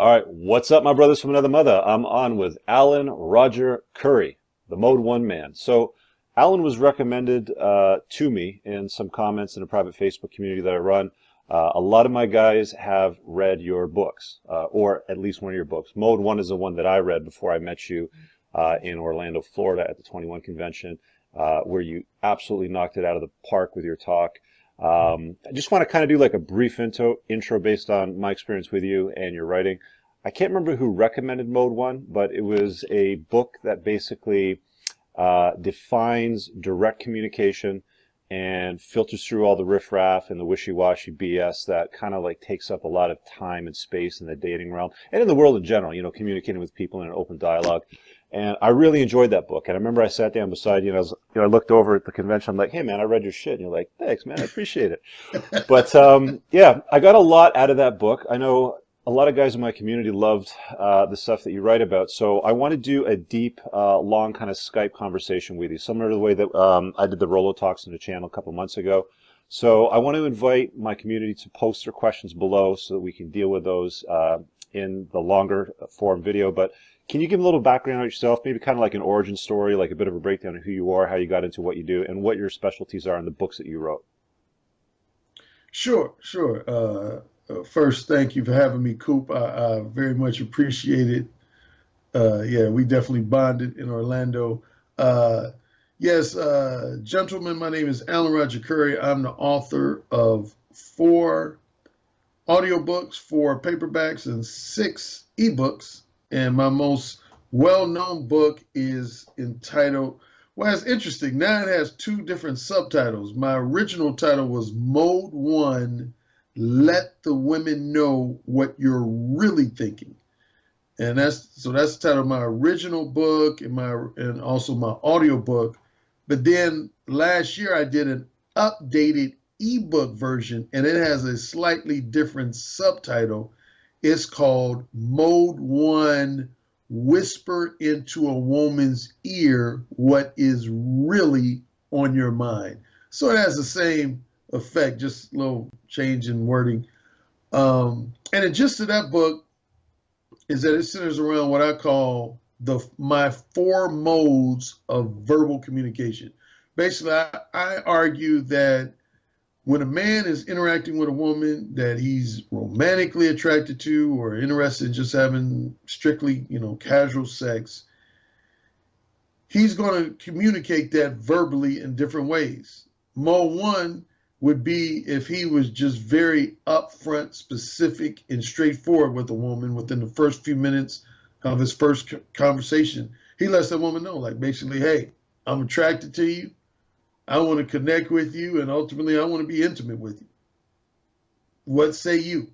All right, what's up, my brothers from another mother? I'm on with Alan Roger Currie, the Mode 1 man. So, Alan was recommended to me in some comments in a private Facebook community that I run. A lot of my guys have read your books, or at least one of your books. Mode 1 is the one that I read before I met you in Orlando, Florida at the 21 convention, where you absolutely knocked it out of the park with your talk. I just want to kind of do like a brief intro based on my experience with you and your writing. I can't remember who recommended Mode 1, but it was a book that basically defines direct communication and filters through all the riffraff and the wishy-washy BS that kind of like takes up a lot of time and space in the dating realm and in the world in general, you know, communicating with people in an open dialogue. And I really enjoyed that book. And I remember I sat down beside you and I looked over at the convention. I'm like, hey, man, I read your shit. And you're like, thanks, man. I appreciate it. But yeah, I got a lot out of that book. I know a lot of guys in my community loved the stuff that you write about. So I want to do a deep, long kind of Skype conversation with you, similar to the way that I did the Rolo Talks on the channel a couple months ago. So I want to invite my community to post their questions below so that we can deal with those in the longer form video. But can you give a little background on yourself, maybe kind of like an origin story, like a bit of a breakdown of who you are, how you got into what you do, and what your specialties are in the books that you wrote? Sure, sure. First, thank you for having me, Coop. I very much appreciate it. Yeah, we definitely bonded in Orlando. Yes, gentlemen, my name is Alan Roger Currie. I'm the author of 4 audiobooks, 4 paperbacks, and 6 ebooks. And my most well-known book is entitled, well, it's interesting. Now it has 2 different subtitles. My original title was Mode 1, Let the Women Know What You're Really Thinking. And that's the title of my original book and also my audiobook. But then last year I did an updated ebook version, and it has a slightly different subtitle. It's called Mode 1, Whisper into a Woman's Ear What Is Really on Your Mind. So it has the same effect, just a little change in wording. And the gist of that book is that it centers around what I call my 4 modes of verbal communication. Basically, I argue that when a man is interacting with a woman that he's romantically attracted to or interested in just having strictly, casual sex, he's going to communicate that verbally in different ways. Mode 1 would be if he was just very upfront, specific, and straightforward with a woman within the first few minutes of his first conversation. He lets that woman know, like, basically, hey, I'm attracted to you. I want to connect with you, and ultimately I want to be intimate with you. What say you?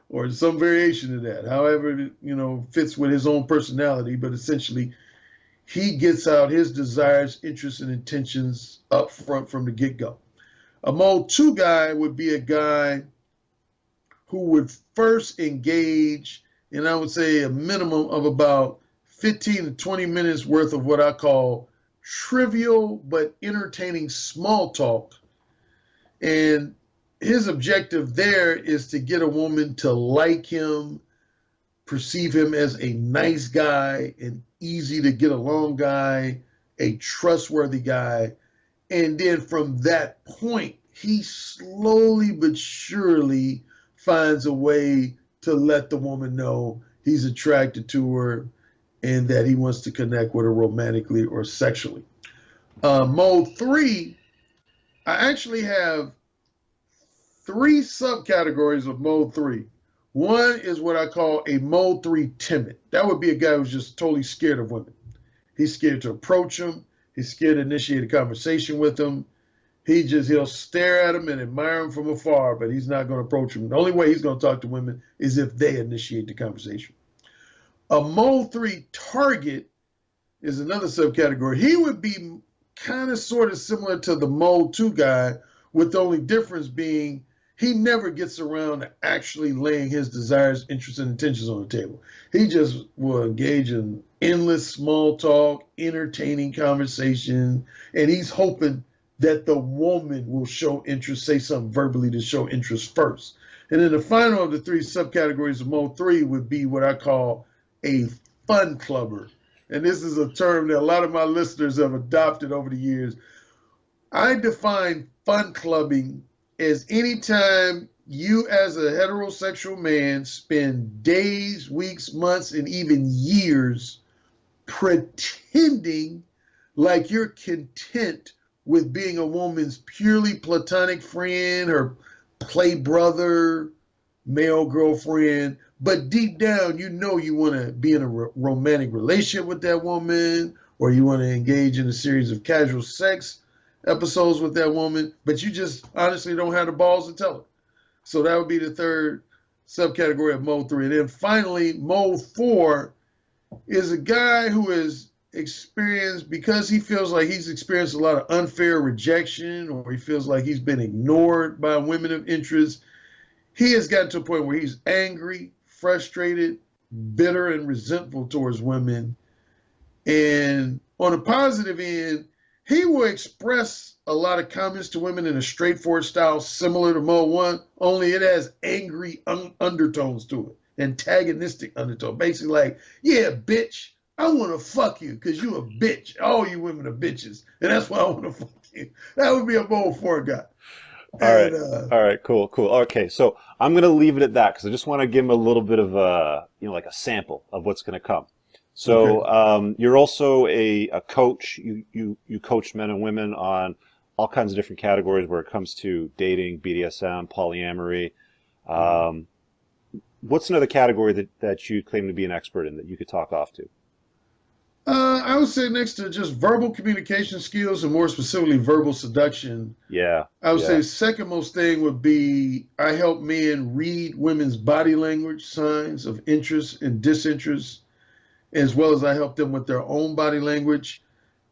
Or some variation of that, however it, fits with his own personality, but essentially he gets out his desires, interests, and intentions up front from the get-go. A Mode 2 guy would be a guy who would first engage in, I would say, a minimum of about 15 to 20 minutes worth of what I call trivial but entertaining small talk. And his objective there is to get a woman to like him, perceive him as a nice guy, an easy to get along guy, a trustworthy guy. And then from that point, he slowly but surely finds a way to let the woman know he's attracted to her and that he wants to connect with her romantically or sexually. Mode 3, I actually have 3 subcategories of Mode 3. One is what I call a Mode 3 timid. That would be a guy who's just totally scared of women. He's scared to approach them. He's scared to initiate a conversation with them. He'll stare at them and admire them from afar, but he's not going to approach them. The only way he's going to talk to women is if they initiate the conversation. A Mode 3 target is another subcategory. He would be kind of sort of similar to the Mode 2 guy, with the only difference being he never gets around to actually laying his desires, interests, and intentions on the table. He just will engage in endless small talk, entertaining conversation, and he's hoping that the woman will show interest, say something verbally to show interest first. And then the final of the three subcategories of Mode 3 would be what I call a fun clubber. And this is a term that a lot of my listeners have adopted over the years. I define fun clubbing as any time you as a heterosexual man spend days, weeks, months, and even years pretending like you're content with being a woman's purely platonic friend or play brother, male girlfriend, but deep down you know you want to be in a romantic relationship with that woman, or you want to engage in a series of casual sex episodes with that woman, but you just honestly don't have the balls to tell her. So that would be the third subcategory of Mode 3. And then finally, Mode 4 is a guy who is experienced, because he feels like he's experienced a lot of unfair rejection, or he feels like he's been ignored by women of interest. He has gotten to a point where he's angry, frustrated, bitter, and resentful towards women. And on a positive end, he will express a lot of comments to women in a straightforward style similar to Mode 1, only it has angry undertones to it, antagonistic undertone. Basically like, yeah, bitch, I want to fuck you because you a bitch. All you women are bitches, and that's why I want to fuck you. That would be a Mode 4 guy. All right, cool. Okay, so I'm going to leave it at that because I just want to give him a little bit of a, like a sample of what's going to come. So you're also a coach. You coach men and women on all kinds of different categories where it comes to dating, BDSM, polyamory. What's another category that you claim to be an expert in that you could talk off to? I would say next to just verbal communication skills, and more specifically verbal seduction. Yeah. I would say second most thing would be I help men read women's body language signs of interest and disinterest, as well as I help them with their own body language.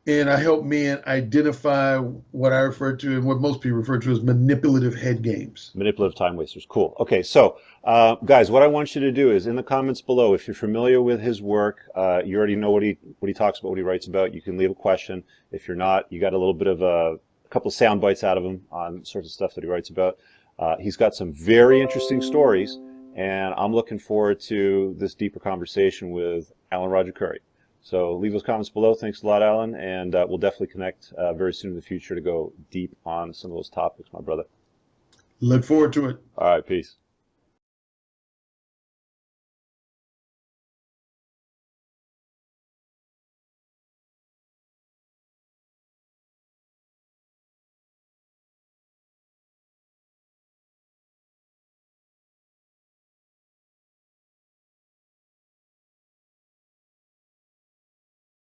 And I help men identify what I refer to and what most people refer to as manipulative head games. Manipulative time wasters. Cool. Okay, so guys, what I want you to do is in the comments below, if you're familiar with his work, you already know what he talks about, what he writes about. You can leave a question. If you're not, you got a little bit of a couple of sound bites out of him on sorts of stuff that he writes about. He's got some very interesting stories, and I'm looking forward to this deeper conversation with Alan Roger Currie. So leave those comments below. Thanks a lot, Alan, and we'll definitely connect very soon in the future to go deep on some of those topics, my brother. Look forward to it. All right, peace.